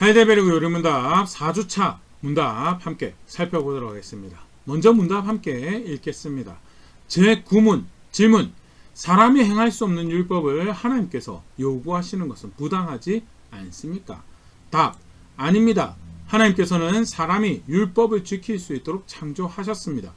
하이데베르그 요리문답 4주차 문답 함께 살펴보도록 하겠습니다. 먼저 문답 함께 읽겠습니다. 제9문 질문. 사람이 행할 수 없는 율법을 하나님께서 요구하시는 것은 부당하지 않습니까? 답. 아닙니다. 하나님께서는 사람이 율법을 지킬 수 있도록 창조하셨습니다.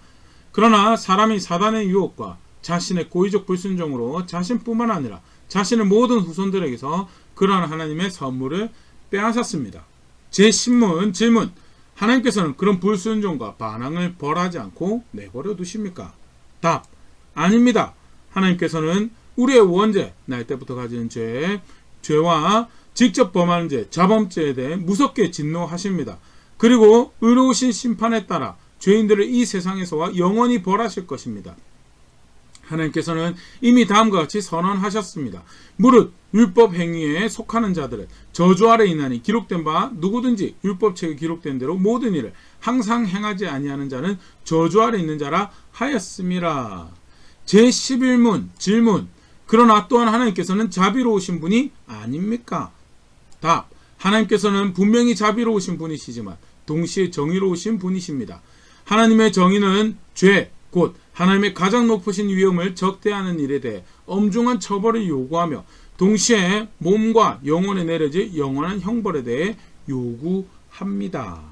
그러나 사람이 사단의 유혹과 자신의 고의적 불순종으로 자신뿐만 아니라 자신의 모든 후손들에게서 그러한 하나님의 선물을 빼앗았습니다. 제10문 질문. 하나님께서는 그런 불순종과 반항을 벌하지 않고 내버려 두십니까? 답. 아닙니다. 하나님께서는 우리의 원죄, 날 때부터 가진 죄와 직접 범하는 죄, 자범죄에 대해 무섭게 진노하십니다. 그리고 의로우신 심판에 따라 죄인들을 이 세상에서와 영원히 벌하실 것입니다. 하나님께서는 이미 다음과 같이 선언하셨습니다. 무릇 율법 행위에 속하는 자들은 저주 아래 있나니 기록된 바 누구든지 율법책에 기록된 대로 모든 일을 항상 행하지 아니하는 자는 저주 아래 있는 자라 하였음이라. 제11문 질문. 그러나 또한 하나님께서는 자비로우신 분이 아닙니까? 답. 하나님께서는 분명히 자비로우신 분이시지만 동시에 정의로우신 분이십니다. 하나님의 정의는 죄, 곧 하나님의 가장 높으신 위엄을 적대하는 일에 대해 엄중한 처벌을 요구하며 동시에 몸과 영혼에 내려질 영원한 형벌에 대해 요구합니다.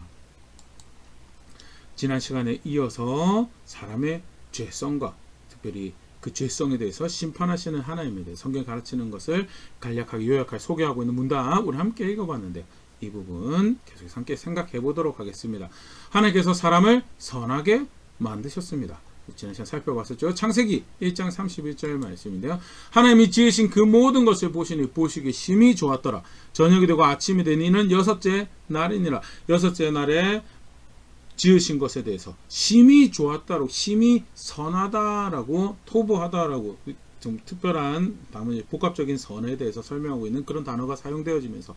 지난 시간에 이어서 사람의 죄성과 특별히 그 죄성에 대해서 심판하시는 하나님에 대해 성경이 가르치는 것을 간략하게 요약하게 소개하고 있는 문답 우리 함께 읽어봤는데 이 부분 계속해서 함께 생각해 보도록 하겠습니다. 하나님께서 사람을 선하게 만드셨습니다. 지난 시간 살펴봤었죠. 창세기 1장 31절 말씀인데요. 하나님이 지으신 그 모든 것을 보시니 보시기에 심히 좋았더라. 저녁이 되고 아침이 되니 이는 여섯째 날이니라. 여섯째 날에 지으신 것에 대해서 심히 좋았다고, 심히 선하다라고, 토부하다라고 좀 특별한 복합적인 선에 대해서 설명하고 있는 그런 단어가 사용되어지면서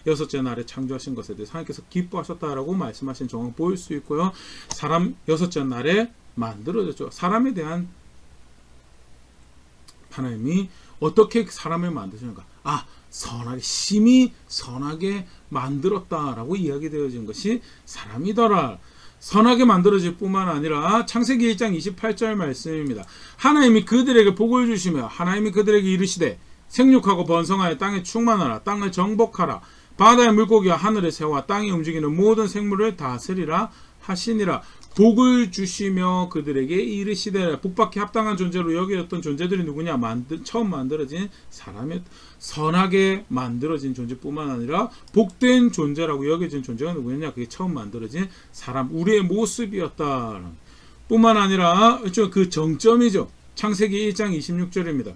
여섯째 날에 창조하신 것에 대해서 하나님께서 기뻐하셨다라고 말씀하신 정황 보일 수 있고요. 사람 여섯째 날에 만들어졌죠. 사람에 대한 하나님이 어떻게 사람을 만드시는가? 선하게, 심히 선하게 만들었다라고 이야기되어진 것이 사람이더라. 선하게 만들어질 뿐만 아니라 창세기 1장 28절 말씀입니다. 하나님이 그들에게 복을 주시며 하나님이 그들에게 이르시되 생육하고 번성하여 땅에 충만하라. 땅을 정복하라. 바다의 물고기와 하늘의 새와 땅에 움직이는 모든 생물을 다스리라 하시니라. 복을 주시며 그들에게 이르시되 복받기 합당한 존재로 여겨졌던 존재들이 누구냐? 처음 만들어진 사람의 선하게 만들어진 존재뿐만 아니라 복된 존재라고 여겨진 존재가 누구냐? 그게 처음 만들어진 사람, 우리의 모습이었다. 뿐만 아니라 그 정점이죠. 창세기 1장 26절입니다.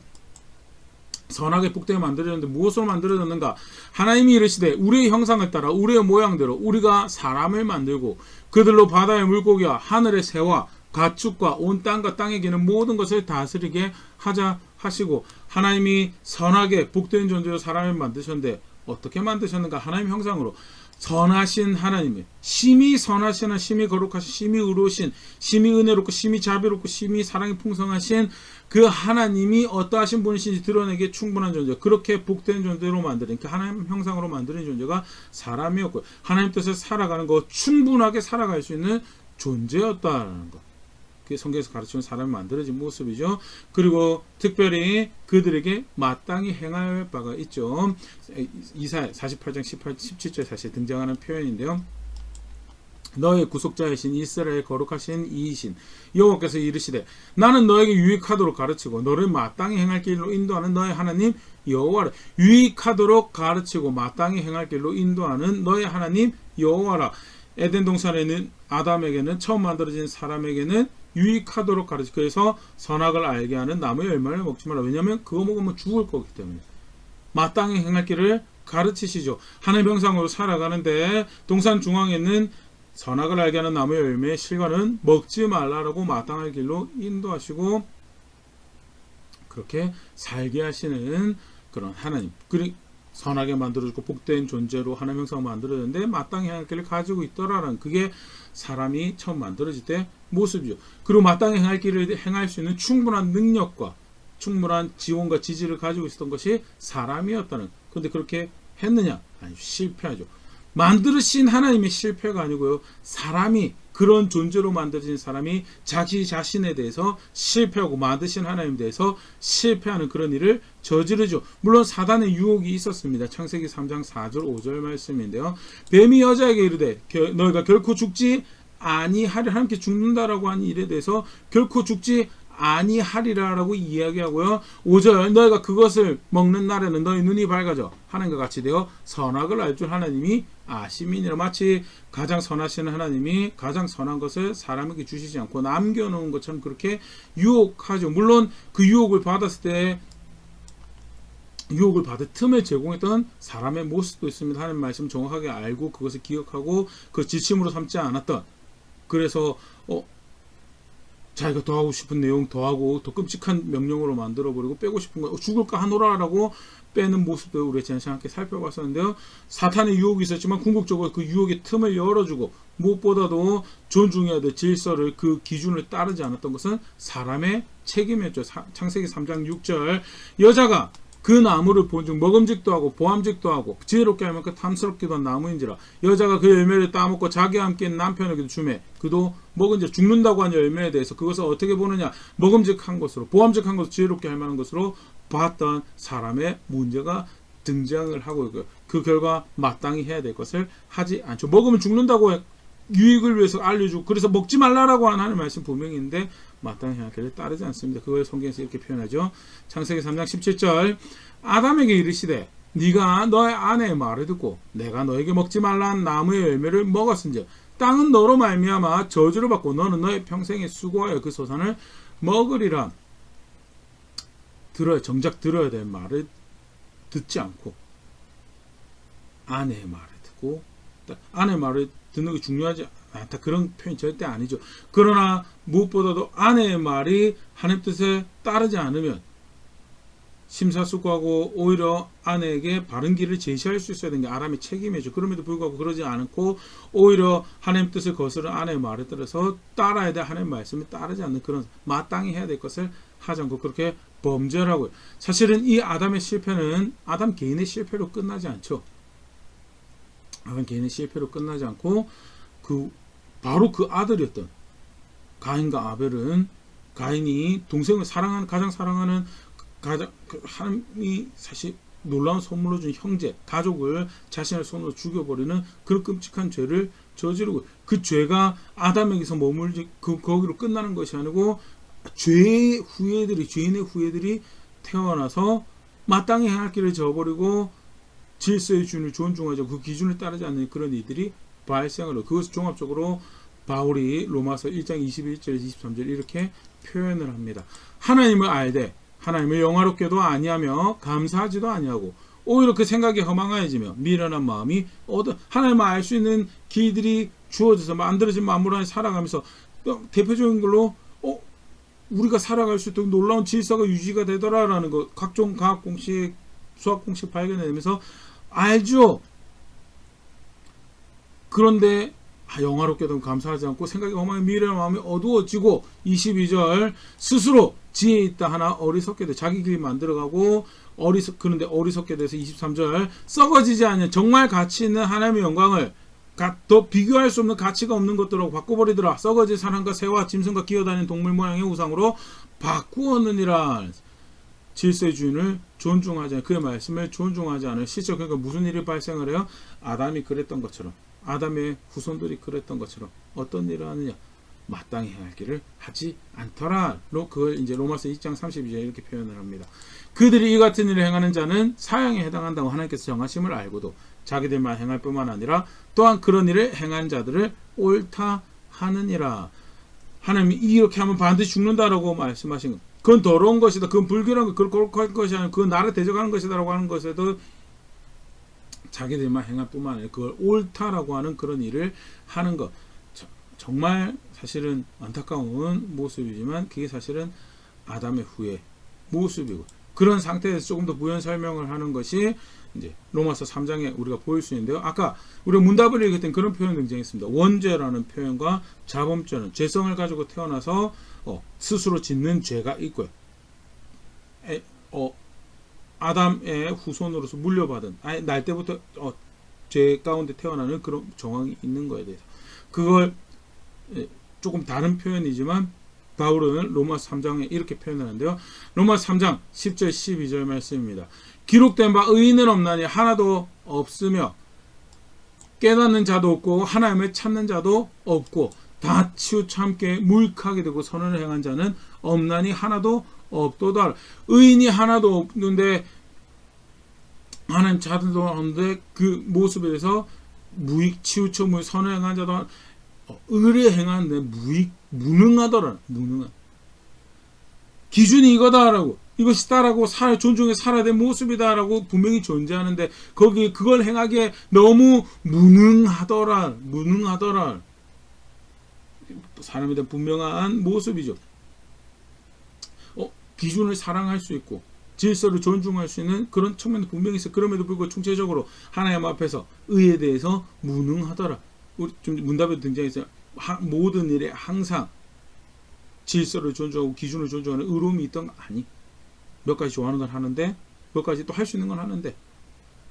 선하게 복되게 만들어졌는데 무엇으로 만들어졌는가? 하나님이 이르시되 우리의 형상을 따라 우리의 모양대로 우리가 사람을 만들고 그들로 바다의 물고기와 하늘의 새와 가축과 온 땅과 땅에 기는 모든 것을 다스리게 하자 하시고 하나님이 선하게 복된 존재로 사람을 만드셨는데 어떻게 만드셨는가? 하나님 형상으로 선하신 하나님의 심히 선하신, 심히 거룩하신, 심히 의로우신, 심히 은혜롭고 심히 자비롭고 심히 사랑이 풍성하신 그 하나님이 어떠하신 분이신지 드러내기에 충분한 존재, 그렇게 복된 존재로 만드는 그 하나님 형상으로 만드는 존재가 사람이었고 하나님 뜻을 살아가는 것, 충분하게 살아갈 수 있는 존재였다라는 것. 그게 성경에서 가르치는 사람이 만들어진 모습이죠. 그리고 특별히 그들에게 마땅히 행할 바가 있죠. 이사야 48장 17절 다시 등장하는 표현인데요. 너의 구속자이신 이스라엘 거룩하신 이이신 여호와께서 이르시되 나는 너에게 유익하도록 가르치고 너를 마땅히 행할 길로 인도하는 너의 하나님 여호와라. 유익하도록 가르치고 마땅히 행할 길로 인도하는 너의 하나님 여호와라. 에덴 동산에는 아담에게는 처음 만들어진 사람에게는 유익하도록 가르치. 그래서 선악을 알게 하는 나무의 열매를 먹지 마라. 왜냐하면 그거 먹으면 죽을 거기 때문에. 마땅히 행할 길을 가르치시죠. 하나님 형상으로 살아가는데 동산 중앙에 있는 선악을 알게 하는 나무의 열매의 실과는 먹지 말라라고 마땅할 길로 인도하시고 그렇게 살게 하시는 그런 하나님. 선하게 만들어주고 복된 존재로 하나님 형상을 만들어졌는데 마땅히 행할 길을 가지고 있더라라는 그게 사람이 처음 만들어질 때 모습이죠. 그리고 마땅히 행할 길을 행할 수 있는 충분한 능력과 충분한 지원과 지지를 가지고 있었던 것이 사람이었다는. 그런데 그렇게 했느냐? 아니, 실패하죠. 만드신 하나님의 실패가 아니고요. 사람이 그런 존재로 만들어진 사람이 자기 자신에 대해서 실패하고 만드신 하나님에 대해서 실패하는 그런 일을 저지르죠. 물론 사단의 유혹이 있었습니다. 창세기 3장 4절 5절 말씀인데요. 뱀이 여자에게 이르되 너희가 결코 죽지 아니하리라. 하나님께 죽는다라고 하는 일에 대해서 결코 죽지 아니하리라라고 이야기하고요. 5절 너희가 그것을 먹는 날에는 너희 눈이 밝아져 하나님과 같이 되어 선악을 알 줄 하나님이 아심이니라. 마치 가장 선하신 하나님이 가장 선한 것을 사람에게 주시지 않고 남겨놓은 것처럼 그렇게 유혹하죠. 물론 그 유혹을 받았을 때 유혹을 받을 틈을 제공했던 사람의 모습도 있습니다. 하나님 말씀 정확하게 알고 그것을 기억하고 그 지침으로 삼지 않았던, 그래서 자기가 더 하고 싶은 내용 더하고 더 끔찍한 명령으로 만들어버리고 빼고 싶은 거 죽을까 하노라라고 빼는 모습도 우리가 지난 시간에 살펴봤었는데요. 사탄의 유혹이 있었지만 궁극적으로 그 유혹의 틈을 열어주고 무엇보다도 존중해야 될 질서를, 그 기준을 따르지 않았던 것은 사람의 책임이었죠. 창세기 3장 6절 여자가 그 나무를 본즉 먹음직도 하고 보암직도 하고 지혜롭게 할 만큼 탐스럽기도 한 나무인지라. 여자가 그 열매를 따먹고 자기와 함께 남편에게도 주매 그도 먹은즉 죽는다고 한 열매에 대해서 그것을 어떻게 보느냐, 먹음직한 것으로 보암직한 것으로 지혜롭게 할 만한 것으로 봤던 사람의 문제가 등장을 하고 있고요. 그 결과 마땅히 해야 될 것을 하지 않죠. 먹으면 죽는다고 유익을 위해서 알려주고 그래서 먹지 말라라고 하는 말씀 분명히 있는데 마땅히 해야 할 길을 따르지 않습니다. 그걸 성경에서 이렇게 표현하죠. 창세기 3장 17절 아담에게 이르시되 네가 너의 아내의 말을 듣고 내가 너에게 먹지 말라는 나무의 열매를 먹었은즉 땅은 너로 말미암아 저주를 받고 너는 너의 평생에 수고하여 그 소산을 먹으리라. 정작 들어야 될 말을 듣지 않고 아내의 말을 듣고, 아내의 말을 듣는 게 중요하지 않다 그런 표현이 절대 아니죠. 그러나 무엇보다도 아내의 말이 하나님 뜻에 따르지 않으면 심사숙고하고 오히려 아내에게 바른 길을 제시할 수 있어야 되는 게 아담의 책임이죠. 그럼에도 불구하고 그러지 않고 오히려 하나님 뜻을 거스른 아내의 말에 따라서 따라야 될 하나님의 말씀에 따르지 않는 그런 마땅히 해야 될 것을 하지 않고 그렇게 범죄를 하고요. 사실은 이 아담의 실패는 아담 개인의 실패로 끝나지 않죠. 아담 개인의 실패로 끝나지 않고 바로 그 아들이었던 가인과 아벨은 가인이 동생을 사랑하는, 가장 사랑하는 하나님이 사실 놀라운 선물로 준 형제, 가족을 자신의 손으로 죽여버리는 그런 끔찍한 죄를 저지르고, 그 죄가 아담에게서 머물지 거기로 끝나는 것이 아니고 죄인의 후예들이 태어나서 마땅히 할 길을 저버리고 질서의 기준을 존중하지 그 기준을 따르지 않는 그런 이들이 발생을 하고, 그것을 종합적으로 바울이 로마서 1장 21절 23절 이렇게 표현을 합니다. 하나님을 알되 하나님을 영화롭게도 아니하며 감사하지도 아니하고 오히려 그 생각이 허망해지며 미련한 마음이 하나님을 알 수 있는 길들이 주어져서 만들어진 만물 안에 살아가면서 대표적인 걸로 우리가 살아갈 수 있도록 놀라운 질서가 유지가 되더라라는 것, 각종 과학 공식, 수학 공식 발견해내면서 알죠. 그런데 영화롭게도 감사하지 않고 생각이 험하게 미련한 마음이 어두워지고, 22절 스스로 지혜 있다 하나 어리석게 돼 자기 길 만들어가고 그런데 어리석게 돼서 23절 썩어지지 않는 정말 가치 있는 하나님의 영광을 더 비교할 수 없는 가치가 없는 것들로 바꿔버리더라. 썩어질 사람과 새와 짐승과 기어다니는 동물 모양의 우상으로 바꾸었느니라. 질서의 주인을 존중하지 않은, 그의 말씀을 존중하지 않은 실제, 그러니까 무슨 일이 발생을 해요? 아담이 그랬던 것처럼, 아담의 후손들이 그랬던 것처럼 어떤 일을 하느냐? 마땅히 해야 할 길을 하지 않더라. 그걸 이제 로마서 2장 32절 이렇게 표현을 합니다. 그들이 이 같은 일을 행하는 자는 사형에 해당한다고 하나님께서 정하심을 알고도 자기들만 행할 뿐만 아니라 또한 그런 일을 행한 자들을 옳다 하느니라. 하나님이 이렇게 하면 반드시 죽는다라고 말씀하신 것, 그건 더러운 것이다, 그건 불결한 것, 그건 거룩한 것이 아니라 그건 나를 대적하는 것이다 라고 하는 것에도 자기들만 행할 뿐만 아니라 그걸 옳다라고 하는 그런 일을 하는 것, 정말 사실은 안타까운 모습이지만 그게 사실은 아담의 후의 모습이고, 그런 상태에서 조금 더 부연 설명을 하는 것이 이제 로마서 3장에 우리가 보일 수 있는데요. 아까 우리가 문답을 읽을 땐 그런 표현이 등장했습니다. 원죄라는 표현과 자범죄는 죄성을 가지고 태어나서 스스로 짓는 죄가 있고요. 아담의 후손으로서 물려받은 날 때부터 죄 가운데 태어나는 그런 정황이 있는 거에 대해서 그걸 조금 다른 표현이지만 바울은 로마서 3장에 이렇게 표현하는데요. 로마서 3장 10절 12절 말씀입니다. 기록된 바 의인은 없나니 하나도 없으며 깨닫는 자도 없고 하나님을 찾는 자도 없고 다 치우쳐 함께 무익하게 되고 선을 행한 자는 없나니 하나도 없도다. 의인이 하나도 없는데 하나님 찾는 없는데 그 모습에 대해서 치우쳐 선을 행한 자도 의를 행하는데 무능하더라. 무능한 기준이 이거다라고 이것이다라고 존중해 살아야 될 모습이다라고 분명히 존재하는데 거기 그걸 행하기에 너무 무능하더라. 사람에 대한 분명한 모습이죠. 기준을 사랑할 수 있고 질서를 존중할 수 있는 그런 측면도 분명히 있어요. 그럼에도 불구하고 총체적으로 하나님 앞에서 의에 대해서 무능하더라. 우리 좀 문답에도 등장했어요. 모든 일에 항상 질서를 존중하고 기준을 존중하는 의로움이 있던 거 아니. 몇 가지 좋아하는 건 하는데 몇 가지 또 할 수 있는 건 하는데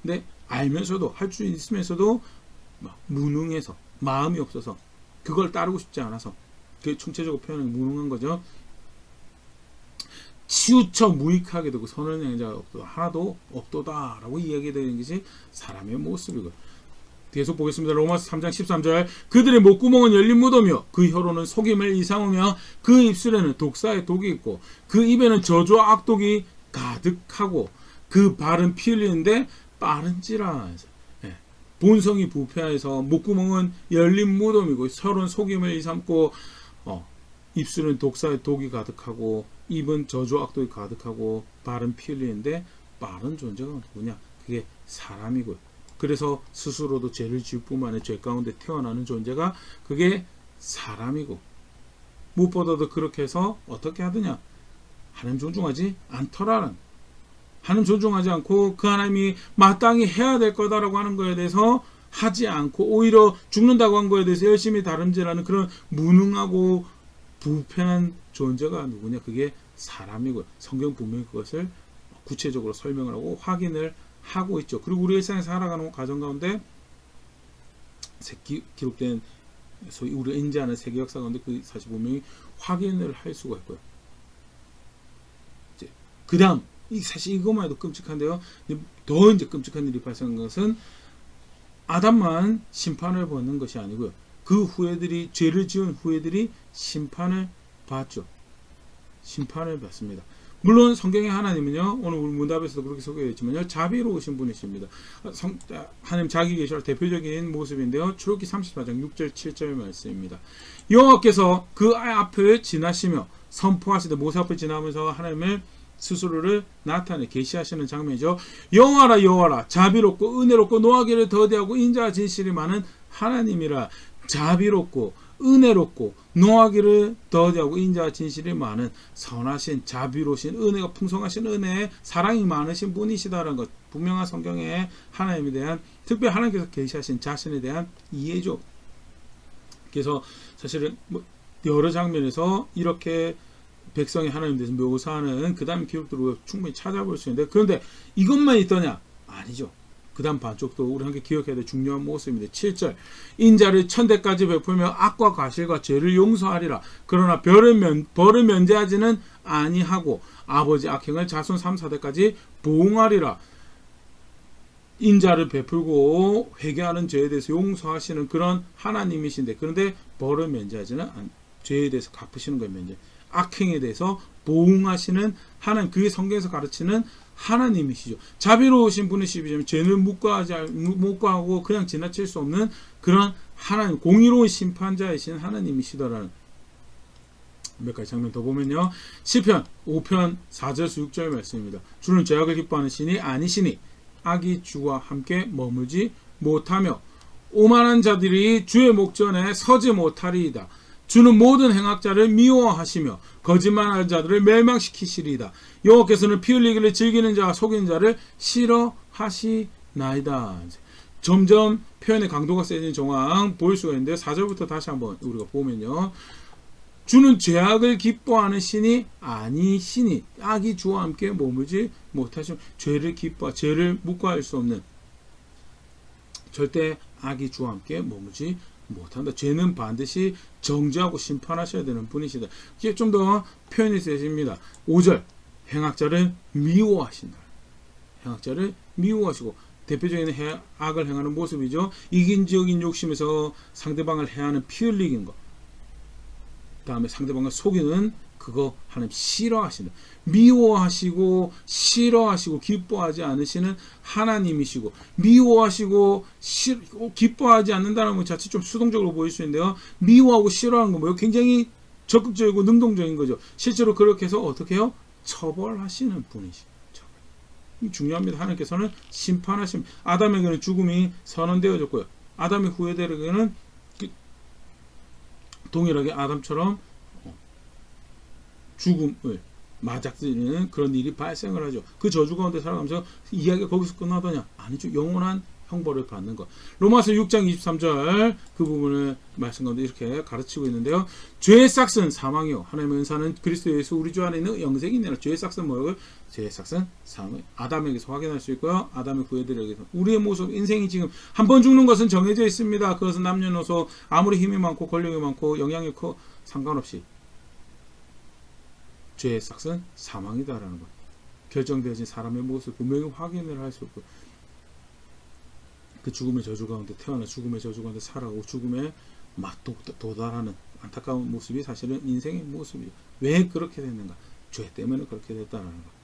근데 알면서도 할 수 있으면서도 무능해서 마음이 없어서 그걸 따르고 싶지 않아서 그게 총체적으로 표현은 무능한 거죠. 치우쳐 무익하게 되고 선을 행한 자가 하나도 없도다라고 이야기되는 것이 사람의 모습이고 계속 보겠습니다. 로마서 3장 13절 그들의 목구멍은 열린 무덤이요 그 혀로는 속임을 이삼으며 그 입술에는 독사의 독이 있고 그 입에는 저주와 악독이 가득하고 그 발은 피 흘리는데 빠른지라. 본성이 부패해서 목구멍은 열린 무덤이고 혀로는 속임을 이삼고 입술은 독사의 독이 가득하고 입은 저주와 악독이 가득하고 발은 피 흘리는데 빠른 존재가 누구냐? 그게 사람이고요. 그래서 스스로도 죄를 지을 뿐만 아니라 죄 가운데 태어나는 존재가 그게 사람이고 무엇보다도 그렇게 해서 어떻게 하느냐? 하나님 존중하지 않더라는 하나님 존중하지 않고 그 하나님이 마땅히 해야 될 거다라고 하는 거에 대해서 하지 않고 오히려 죽는다고 한 거에 대해서 열심히 다름질하는 그런 무능하고 부패한 존재가 누구냐? 그게 사람이고요. 성경 분명히 그것을 구체적으로 설명을 하고 확인을 하고 있죠. 그리고 우리 일상에서 살아가는 과정 가운데 기록된 소위 우리가 인지하는 세계 역사 가운데 그 사실 분명히 확인을 할 수가 있고요. 그 다음 사실 이것만 해도 끔찍한데요. 더 이제 끔찍한 일이 발생한 것은 아담만 심판을 받는 것이 아니고요. 그 후예들이 죄를 지은 후예들이 심판을 받죠. 심판을 받습니다. 물론 성경의 하나님은요, 오늘 우리 문답에서도 그렇게 소개했지만요, 자비로우신 분이십니다. 하나님 자기 계시의 대표적인 모습인데요, 출애굽기 34장 6절 7절 말씀입니다. 여호와께서 그 앞을 지나시며 선포하시되 모세 앞을 지나면서 하나님을 스스로를 나타내 계시하시는 장면이죠. 여호와라 여호와라 자비롭고 은혜롭고 노하기를 더디하고 인자와 진실이 많은 하나님이라. 자비롭고 은혜롭고 노하기를 더디하고 인자와 진실이 많은 선하신 자비로우신 은혜가 풍성하신 은혜에 사랑이 많으신 분이시다라는 것 분명한 성경의 하나님에 대한 특별히 하나님께서 계시하신 자신에 대한 이해죠. 그래서 사실은 여러 장면에서 이렇게 백성이 하나님에 대해서 묘사하는 그 다음 기록들을 충분히 찾아볼 수 있는데 그런데 이것만 있더냐? 아니죠. 그 다음 반쪽도 우리 함께 기억해야 될 중요한 모습입니다. 7절 인자를 천대까지 베풀며 악과 과실과 죄를 용서하리라. 그러나 벌을 면제하지는 아니하고 아버지 악행을 자손 3, 4대까지 보응하리라. 인자를 베풀고 회개하는 죄에 대해서 용서하시는 그런 하나님이신데 그런데 벌을 면제하지는 죄에 대해서 갚으시는 거예요. 면제. 악행에 대해서 보응하시는 하나님, 그게 성경에서 가르치는 하나님이시죠. 자비로우신 분이시지만 죄는 묵과하고 그냥 지나칠 수 없는 그런 하나님, 공의로운 심판자이신 하나님이시더라는 몇 가지 장면 더 보면요. 시편 5편 4절에서 6절 말씀입니다. 주는 죄악을 기뻐하는 신이 아니시니 악이 주와 함께 머물지 못하며 오만한 자들이 주의 목전에 서지 못하리이다. 주는 모든 행악자를 미워하시며 거짓말하는 자들을 멸망시키시리이다. 여호와께서는 피 흘리기를 즐기는 자와 속이는 자를 싫어하시나이다. 점점 표현의 강도가 세진 정황 보일 수가 있는데 4절부터 다시 한번 우리가 보면요. 주는 죄악을 기뻐하는 신이 아니시니 악이 주와 함께 머물지 못하시며 죄를 묵과할 수 없는 절대 악이 주와 함께 머무지 못한다. 죄는 반드시 정죄하고 심판하셔야 되는 분이시다. 이게 좀 더 표현이 세집니다. 5절 행악자를 미워하신다. 행악자를 미워하시고 대표적인 악을 행하는 모습이죠. 이긴적인 욕심에서 상대방을 해하는 피 흘리는 것. 다음에 상대방을 속이는 그거 하나님 싫어하신다. 미워하시고 싫어하시고 기뻐하지 않으시는 하나님이시고 미워하시고 기뻐하지 않는다는 것 자체 좀 수동적으로 보일 수 있는데요. 미워하고 싫어하는 건 뭐예요? 굉장히 적극적이고 능동적인 거죠. 실제로 그렇게 해서 어떻게 해요? 처벌하시는 분이시죠. 중요합니다. 하나님께서는 심판하십니다. 아담에게는 죽음이 선언되어졌고요. 아담의 후예들에게는 동일하게 아담처럼 죽음을 맞닥뜨리는 그런 일이 발생을 하죠. 그 저주 가운데 살아가면서 이야기가 거기서 끝나더냐? 아니죠. 영원한 형벌을 받는 것. 로마서 6장 23절 그 부분을 말씀 가운데 이렇게 가르치고 있는데요. 죄의 싹은 사망이요 하나님의 은사는 그리스도 예수 우리 주 안에 있는 영생이니라. 죄의 싹은 뭐예요? 죄의 싹은 사망. 아담에게서 확인할 수 있고요. 아담의 후예들에게서 우리의 모습 인생이 지금 한 번 죽는 것은 정해져 있습니다. 그것은 남녀노소 아무리 힘이 많고 권력이 많고 영향이 커 상관없이 죄의 싹은 사망이다라는 것. 결정되어진 사람의 모습 분명히 확인을 할 수 있고 그 죽음의 저주 가운데 태어나 죽음의 저주 가운데 살아가고 죽음에 도달하는 안타까운 모습이 사실은 인생의 모습이에요. 왜 그렇게 됐는가? 죄 때문에 그렇게 됐다는 것.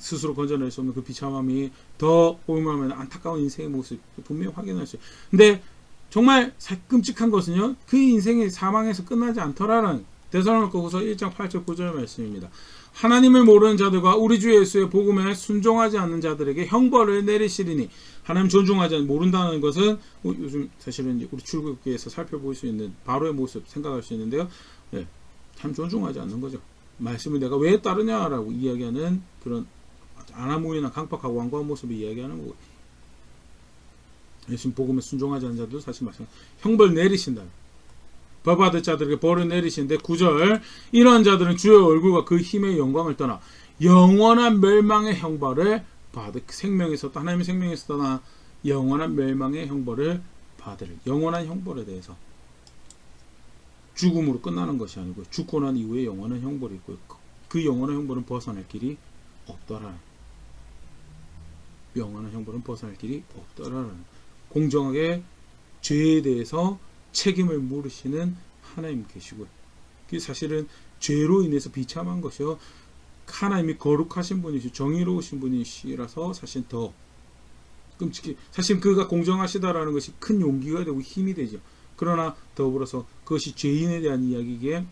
스스로 건져낼 수 없는 그 비참함이 더 보면 안타까운 인생의 모습 분명히 확인할 수 있어요. 근데 정말 끔찍한 것은요. 그 인생이 사망에서 끝나지 않더라는 데살로니가후서 1장 8절 9절 말씀입니다. 하나님을 모르는 자들과 우리 주 예수의 복음에 순종하지 않는 자들에게 형벌을 내리시리니 하나님 존중하지 않는 모른다는 것은 요즘 사실은 우리 출국교회에서 살펴볼 수 있는 바로의 모습 생각할 수 있는데요. 네, 참 존중하지 않는 거죠. 말씀을 내가 왜 따르냐라고 이야기하는 그런 안하무인한 강박하고 완고한 모습을 이야기하는 거고 예수님 복음에 순종하지 않는 자들도 사실 마찬가지 형벌 내리신다. 벌받을 자들에게 벌을 내리시는데 9절 이러한 자들은 주의 얼굴과 그 힘의 영광을 떠나 영원한 멸망의 형벌을 받을 생명에서 하나님의 생명에서 떠나 영원한 멸망의 형벌을 받을 영원한 형벌에 대해서 죽음으로 끝나는 것이 아니고 죽고 난 이후에 영원한 형벌이 있고 그 영원한 형벌은 벗어날 길이 없더라. 영원한 형벌은 벗어날 길이 없더라라는 공정하게 죄에 대해서 책임을 물으시는 하나님 계시고요. 그게 사실은 죄로 인해서 비참한 것이요. 하나님이 거룩하신 분이시고 정의로우신 분이시라서 사실 더 끔찍해. 사실 그가 공정하시다라는 것이 큰 용기가 되고 힘이 되죠. 그러나 더불어서 그것이 죄인에 대한 이야기기에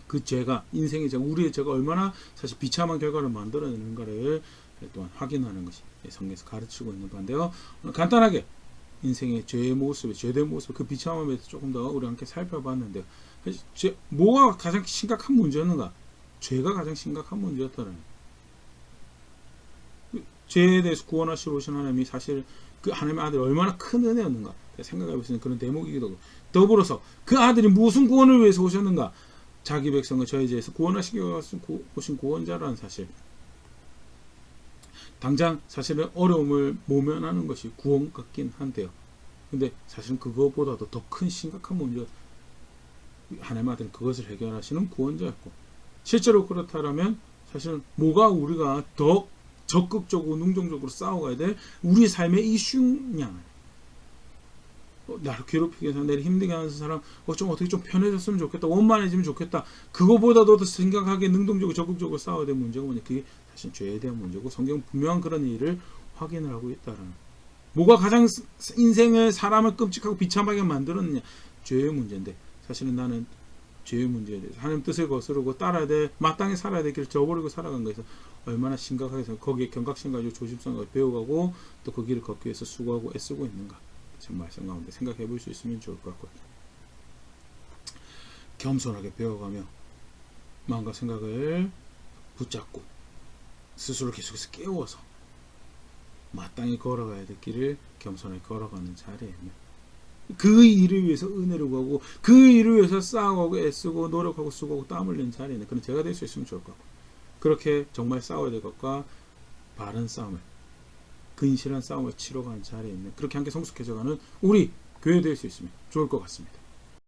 그 죄가 인생의 죄가 우리의 죄가 얼마나 사실 비참한 결과를 만들어내는가를 또한 확인하는 것이 성경에서 가르치고 있는 바인데요. 간단하게 인생의 죄의 모습, 죄된 모습, 그 비참함에 대해서 조금 더 우리 함께 살펴봤는데요. 뭐가 가장 심각한 문제였는가? 죄가 가장 심각한 문제였다는 죄에 대해서 구원하시러 오신 하나님이 사실 그 하나님의 아들이 얼마나 큰 은혜였는가 생각해볼 수 있는 그런 대목이기도 하고 더불어서 그 아들이 무슨 구원을 위해서 오셨는가? 자기 백성을 저희 죄에서 구원하시기 위해서 오신 구원자라는 사실. 당장 사실은 어려움을 모면하는 것이 구원 같긴 한데요. 근데 사실은 그것보다도 더 큰 심각한 문제 하나님의 아들은 그것을 해결하시는 구원자였고 실제로 그렇다면 사실은 뭐가 우리가 더 적극적으로 능동적으로 싸워가야 될 우리 삶의 이슈냐 나를 괴롭히게 해서 내를 힘들게 하는 사람 좀 어떻게 좀 편해졌으면 좋겠다 원만해지면 좋겠다 그거보다도 더 생각하게 능동적으로 적극적으로 싸워야 될 문제가 뭐냐 그게 사실 죄에 대한 문제고 성경은 분명한 그런 일을 확인을 하고 있다라는 뭐가 가장 인생을 사람을 끔찍하고 비참하게 만들었느냐 죄의 문제인데 사실은 나는 죄의 문제에 대해서 하나님 뜻을 거스르고 따라야 될 마땅히 살아야 될 길을 저버리고 살아간 거에서 얼마나 심각하게 해서 거기에 경각심 가지고 조심성 가지고 배워가고 또 그 길을 걷기 위해서 수고하고 애쓰고 있는가 참 말씀 가운데 생각해 볼 수 있으면 좋을 것 같고요. 겸손하게 배워가며 마음과 생각을 붙잡고 스스로 계속해서 깨워서 마땅히 걸어가야 될 길을 겸손하게 걸어가는 자리에요. 그 일을 위해서 은혜를 구하고 그 일을 위해서 싸우고 애쓰고 노력하고 수고하고 땀 흘리는 자리에는 그런 제가 될 수 있으면 좋을 것 같고 그렇게 정말 싸워야 될 것과 바른 싸움을 근실한 싸움을 치러가는 자리에 있는 그렇게 함께 성숙해져가는 우리 교회 될 수 있으면 좋을 것 같습니다.